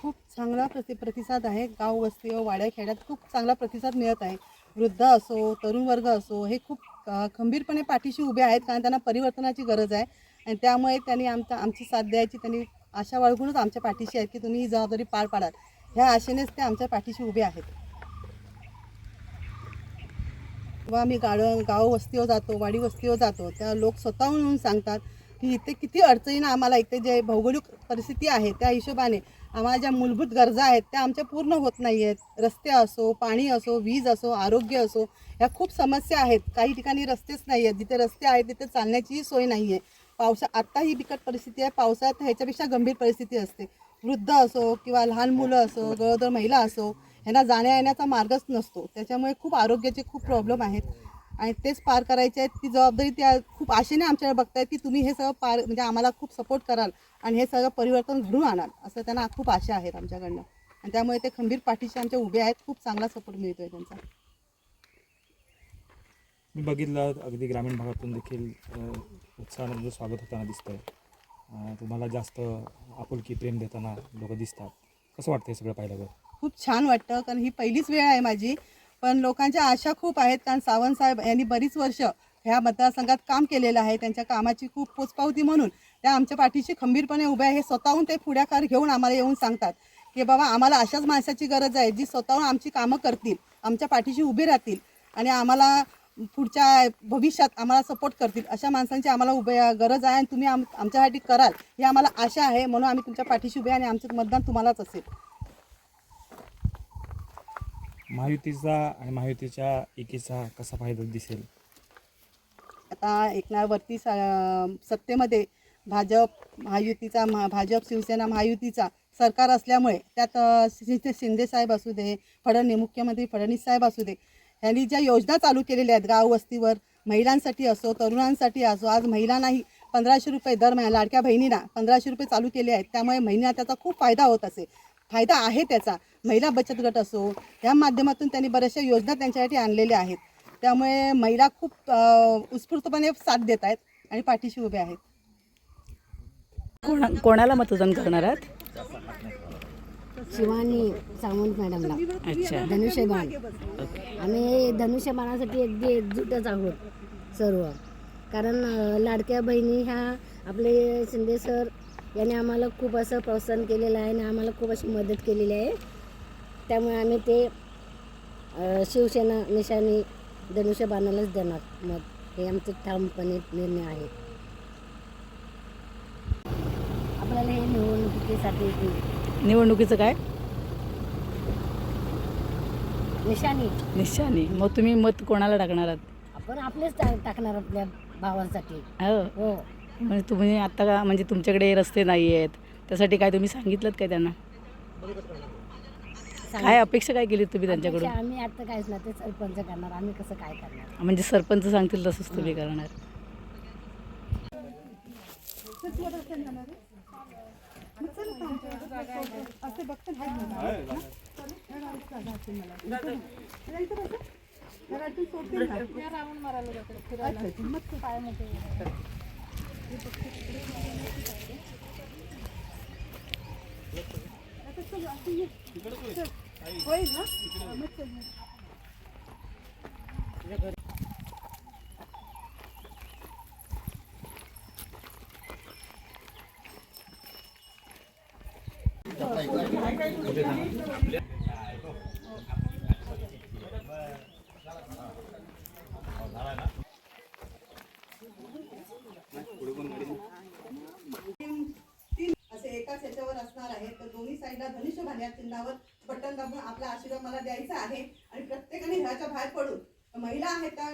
खूप चांगला प्रतिसाद आहे. गाव वस्ती व वाड्या खेड्यात खूप चांगला प्रतिसाद मिळत आहे. वृद्ध असो, तरुण वर्ग असो, हे खूप खंबीरपणे पाठीशी उभे आहेत, कारण त्यांना परिवर्तनाची गरज आहे. आणि त्यामुळे त्यांनी आमची साथ द्यायची त्यांनी आशा बाळगूनच आमच्या पाठीशी आहेत, की तुम्ही ही जबाबदारी पार पाडाल, ह्या आशेनेच ते आमच्या पाठीशी उभे आहेत. किंवा आम्ही गाव वस्तीवर जातो, वाडी वस्तीवर जातो, त्या लोक स्वतःहून येऊन सांगतात की इथे किती अडचणीनं आम्हाला इथे जे भौगोलिक परिस्थिती आहे त्या हिशोबाने आम्हाला ज्या मूलभूत गरजा आहेत त्या आमच्या पूर्ण होत नाही आहेत. रस्ते असो, पाणी असो, वीज असो, आरोग्य असो, ह्या खूप समस्या आहेत. काही ठिकाणी रस्तेच नाही आहेत, जिथे रस्ते आहेत तिथे चालण्याचीही सोय नाही आहे. आत्ता ही बिकट परिस्थिती आहे, पावसाळ्यात ह्याच्यापेक्षा गंभीर परिस्थिती असते. वृद्ध असो किंवा लहान मुलं असो, गरोदर महिला असो, ह्यांना जाण्या येण्याचा मार्गच नसतो. त्याच्यामुळे खूप आरोग्याचे खूप प्रॉब्लेम आहेत आणि तेच पार करायचे आहेत. ती जबाबदारी त्या खूप आशेने आमच्याकडे बघतायत की तुम्ही हे सगळं पार म्हणजे आम्हाला खूप सपोर्ट कराल आणि हे सगळं परिवर्तन घडून आणाल, असं त्यांना खूप आशा आहेत आमच्याकडनं. आणि त्यामुळे ते खंबीर पाठीशी आमच्या उभे आहेत. खूप चांगला सपोर्ट मिळतो आहे त्यांचा. मी बघितलं अगदी ग्रामीण भागातून देखील उत्साहानं स्वागत होताना दिसतंय. तुम्हाला जास्त आपुलकी प्रेम देताना लोक दिसतात. कसं वाटतं हे सगळं पाहिल्यावर? खूप छान वाटतं, कारण ही पहिलीच वेळ आहे माझी. पण लोकांच्या आशा खूप आहेत, कारण सावंत साहेब यांनी बरीच वर्ष ह्या मतदारसंघात काम केलेलं आहे. त्यांच्या कामाची खूप पोचपावती म्हणून त्या आमच्या पाठीशी खंबीरपणे उभ्या आहे. हे स्वतःहून ते पुढाकार घेऊन आम्हाला येऊन सांगतात की बाबा आम्हाला अशाच माणसाची गरज आहे, जी स्वतःहून आमची कामं करतील, आमच्या पाठीशी उभे राहतील आणि आम्हाला पुढच्या भविष्यात आम्हाला सपोर्ट करतील. अशा माणसांची आम्हाला गरज आहे आणि तुम्ही आमच्यासाठी कराल ही आम्हाला आशा आहे. म्हणून आम्ही तुमच्या पाठीशी उभे आणि आमचं मतदान तुम्हालाच असेल. महायुतीचा आणि महायुतीच्या एकीचा कसा फायदा दिसेल? आता एकनावरती सत्तेमध्ये भाजप शिवसेना महायुतीचा सरकार असल्यामुळे त्यात शिंदे साहेब असू दे, मुख्यमंत्री फडणवीस साहेब असू दे, यांनी ज्या योजना चालू केलेल्या आहेत गाव वस्तीवर, महिलांसाठी असो, तरुणांसाठी असो, आज महिलांनाही 1500 रुपये दर महिना, लाडक्या बहिणींना 1500 रुपये चालू केले आहेत. त्यामुळे महिला त्याचा खूप फायदा होत असे, फायदा आहे त्याचा. महिला बचत गट असो, या माध्यमातून त्यांनी बऱ्याचशा योजना त्यांच्यासाठी आणलेल्या आहेत. त्यामुळे महिला खूप उत्स्फूर्तपणे साथ देत आहेत आणि पाठीशी उभे आहेत. कोणाला मतदान करणार आहात? शिवानी सावंत मॅडमला. अच्छा. धनुष्यबाण. आम्ही धनुष्यबाणासाठी अगदी एकजूटच आहोत सर्व. कारण लाडक्या बहिणी ह्या आपले शिंदे सर यांनी आम्हाला खूप असं प्रोत्साहन केलेलं आहे आणि आम्हाला खूप अशी मदत केलेली आहे. त्यामुळे आम्ही ते शिवसेना निशाणी धनुष्यबाणालाच देणार मत. हे आमचं ठामपणे निर्णय आहे. आपल्याला हे निवडणुकीसाठी निवडणुकीचं काय? निशाणी. मग तुम्ही मत कोणाला टाकणार आहात? आपण आपलेच टाकणार आपल्या भावांसाठी. हो. म्हणजे तुम्ही आता म्हणजे तुमच्याकडे रस्ते नाही आहेत, त्यासाठी काय तुम्ही सांगितलं काय त्यांना? काय अपेक्षा काय केली तुम्ही त्यांच्याकडून? आम्ही आता काहीच नाही, ते सरपंच करणार, आम्ही कसं काय करणार? म्हणजे सरपंच सांगतील तसंच तुम्ही करणार? होईल ना? असे एकाच ह्याच्यावर असणार आहे, तर दोन्ही साईडला धनुष्यबाण या चिन्हावर बटन दाबून आपला आशीर्वाद मला द्यायचा आहे आणि प्रत्येकाने घराच्या बाहेर पडून महिला आहेत त्या